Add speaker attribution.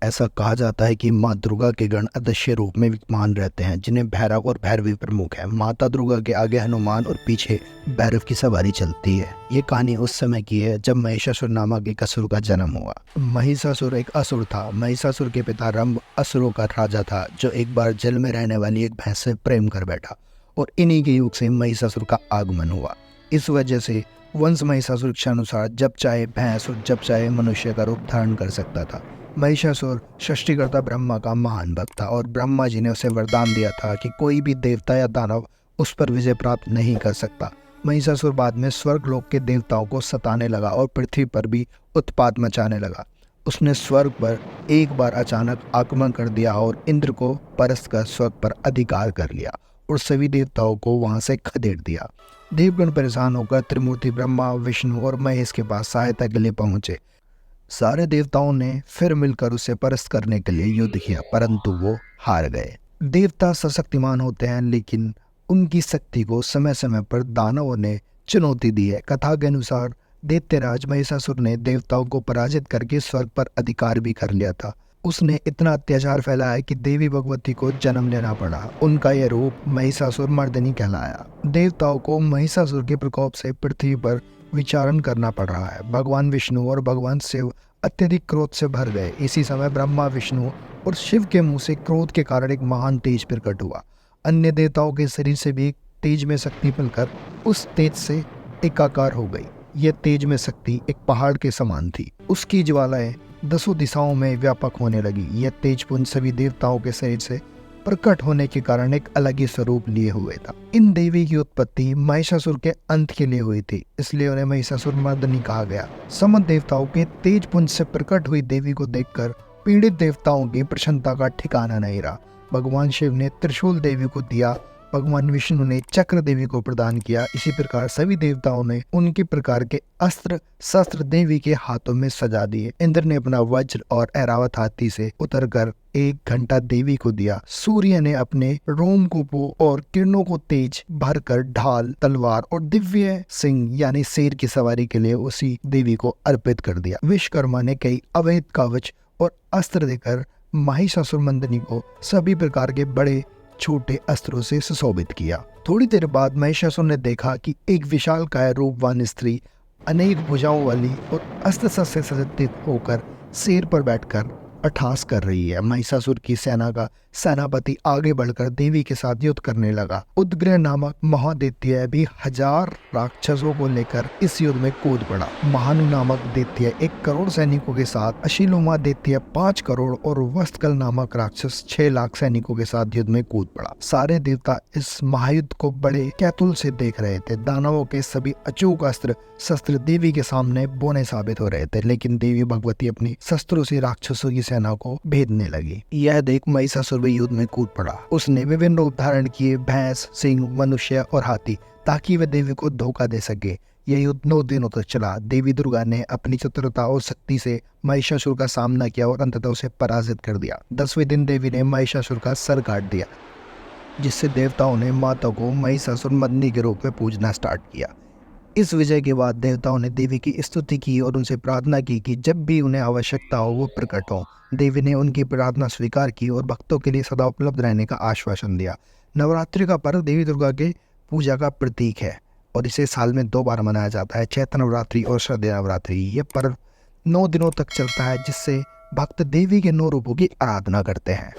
Speaker 1: ऐसा कहा जाता है कि माँ दुर्गा के गण अदृश्य रूप में विद्यमान रहते हैं, जिन्हें भैरव और भैरवी प्रमुख है। माता दुर्गा के आगे हनुमान और पीछे भैरव की सवारी चलती है। ये कहानी उस समय की है जब महिषासुर नामक एक असुर का जन्म हुआ। महिषासुर एक असुर था। महिषासुर के पिता रंभ असुरों का राजा था, जो एक बार जल में रहने वाली एक भैंस से प्रेम कर बैठा और इन्हीं के युग से महिषासुर का आगमन हुआ। इस वजह से वंश महिषासुर के अनुसार जब चाहे भैंस और जब चाहे मनुष्य का रूप धारण कर सकता था। महिषासुर सृष्टिकर्ता ब्रह्मा का महान भक्त था और ब्रह्मा जी ने उसे वरदान दिया था कि कोई भी देवता या दानव उस पर विजय प्राप्त नहीं कर सकता। महिषासुर बाद में स्वर्ग लोक के देवताओं को सताने लगा और पृथ्वी पर भी उत्पात मचाने लगा। उसने स्वर्ग पर एक बार अचानक आक्रमण कर दिया और इंद्र को परस्त कर स्वर्ग पर अधिकार कर लिया और सभी देवताओं को वहां से खदेड़ दिया। देवगण परेशान होकर त्रिमूर्ति ब्रह्मा, विष्णु और महेश के पास सहायता के लिए पहुंचे। सारे देवताओं ने फिर मिलकर उसे परस्त करने के लिए युद्ध किया, परंतु वो हार गए। देवता सशक्तिमान होते हैं, लेकिन उनकी शक्ति को समय समय पर दानवों ने चुनौती दी है। कथा के अनुसार दैत्यराज महिषासुर ने देवताओं को पराजित करके स्वर्ग पर अधिकार भी कर लिया था। उसने इतना अत्याचार फैलाया कि देवी भगवती को जन्म लेना पड़ा। उनका यह रूप महिषासुर मर्दिनी कहलाया। देवताओं को महिषासुर के प्रकोप से पृथ्वी पर विचारण करना पड़ रहा है। भगवान विष्णु और भगवान शिव अत्यधिक क्रोध से भर गए। इसी समय ब्रह्मा, विष्णु और शिव के मुंह से क्रोध के कारण एक महान तेज प्रकट हुआ। अन्य देवताओं के शरीर से भी तेज में शक्ति मिलकर उस तेज से एकाकार हो गई। यह तेज में शक्ति एक पहाड़ के समान थी। उसकी ज्वालाएं 10 दिशाओं में व्यापक होने लगी। यह तेजपुंज सभी देवताओं के शरीर से प्रकट होने के कारण एक अलग ही स्वरूप लिए हुए था। इन देवी की उत्पत्ति महिषासुर के अंत के लिए हुई थी, इसलिए उन्हें महिषासुर मर्दिनी कहा गया। समस्त देवताओं के तेजपुंज से प्रकट हुई देवी को देखकर पीड़ित देवताओं की प्रसन्नता का ठिकाना नहीं रहा। भगवान शिव ने त्रिशूल देवी को दिया, भगवान विष्णु ने चक्र देवी को प्रदान किया। इसी प्रकार सभी देवताओं ने उनके प्रकार के अस्त्र शस्त्र देवी के हाथों में सजा दिए। इंद्र ने अपना वज्र और ऐरावत हाथी से उतरकर 1 घंटा देवी को दिया। सूर्य ने अपने रोमकूपों और किरणों को तेज भरकर ढाल, तलवार और दिव्य सिंह यानी शेर की सवारी के लिए उसी देवी को अर्पित कर दिया। विश्वकर्मा ने कई अवैध कवच और अस्त्र देकर महिषासुर मर्दिनी को सभी प्रकार के बड़े छोटे अस्त्रों से सुशोभित किया। थोड़ी देर बाद महिषासुर ने देखा कि एक विशालकाय रूपवान स्त्री अनेक भुजाओं वाली और अस्त्र शस्त्र से सज्जित होकर शेर पर बैठकर अट्टहास कर रही है। महिषासुर की सेना का सेनापति आगे बढ़कर देवी के साथ युद्ध करने लगा। उदग्रह नामक महादैत्य भी 1000 राक्षसों को लेकर इस युद्ध में कूद पड़ा। महानु नामक दैत्य 1 करोड़ सैनिकों के साथ, अशिलोमा दैत्य 5 करोड़ और वस्त्रकल नामक राक्षस 6 लाख सैनिकों के साथ युद्ध में कूद पड़ा। सारे देवता इस महायुद्ध को बड़े कैतुल से देख रहे थे। दानवों के सभी अचूक अस्त्र शस्त्र देवी के सामने बोने साबित हो रहे थे, लेकिन देवी भगवती अपनी शस्त्रों से राक्षसों की सेना को भेदने लगी। यह देख महिषासुर भी युद्ध में कूद पड़ा। उसने विभिन्न रूप धारण किए, भैंस, सिंह, मनुष्य और हाथी, ताकि वह देवी को धोखा दे सके। यह युद्ध 9 दिनों तक चला। देवी दुर्गा ने अपनी चतुरता और शक्ति से महिषासुर का सामना किया और अंततः उसे पराजित कर दिया। 10वें दिन देवी ने महिषासुर का सर काट दिया, जिससे देवताओं ने माता को महिषासुर मर्दिनी के रूप में पूजना स्टार्ट किया। इस विजय के बाद देवताओं ने देवी की स्तुति की और उनसे प्रार्थना की कि जब भी उन्हें आवश्यकता हो वो प्रकट हो। देवी ने उनकी प्रार्थना स्वीकार की और भक्तों के लिए सदा उपलब्ध रहने का आश्वासन दिया। नवरात्रि का पर्व देवी दुर्गा के पूजा का प्रतीक है और इसे साल में 2 बार मनाया जाता है, चैत्र नवरात्रि और शरदीय नवरात्रि। ये पर्व 9 दिनों तक चलता है, जिससे भक्त देवी के 9 रूपों की आराधना करते हैं।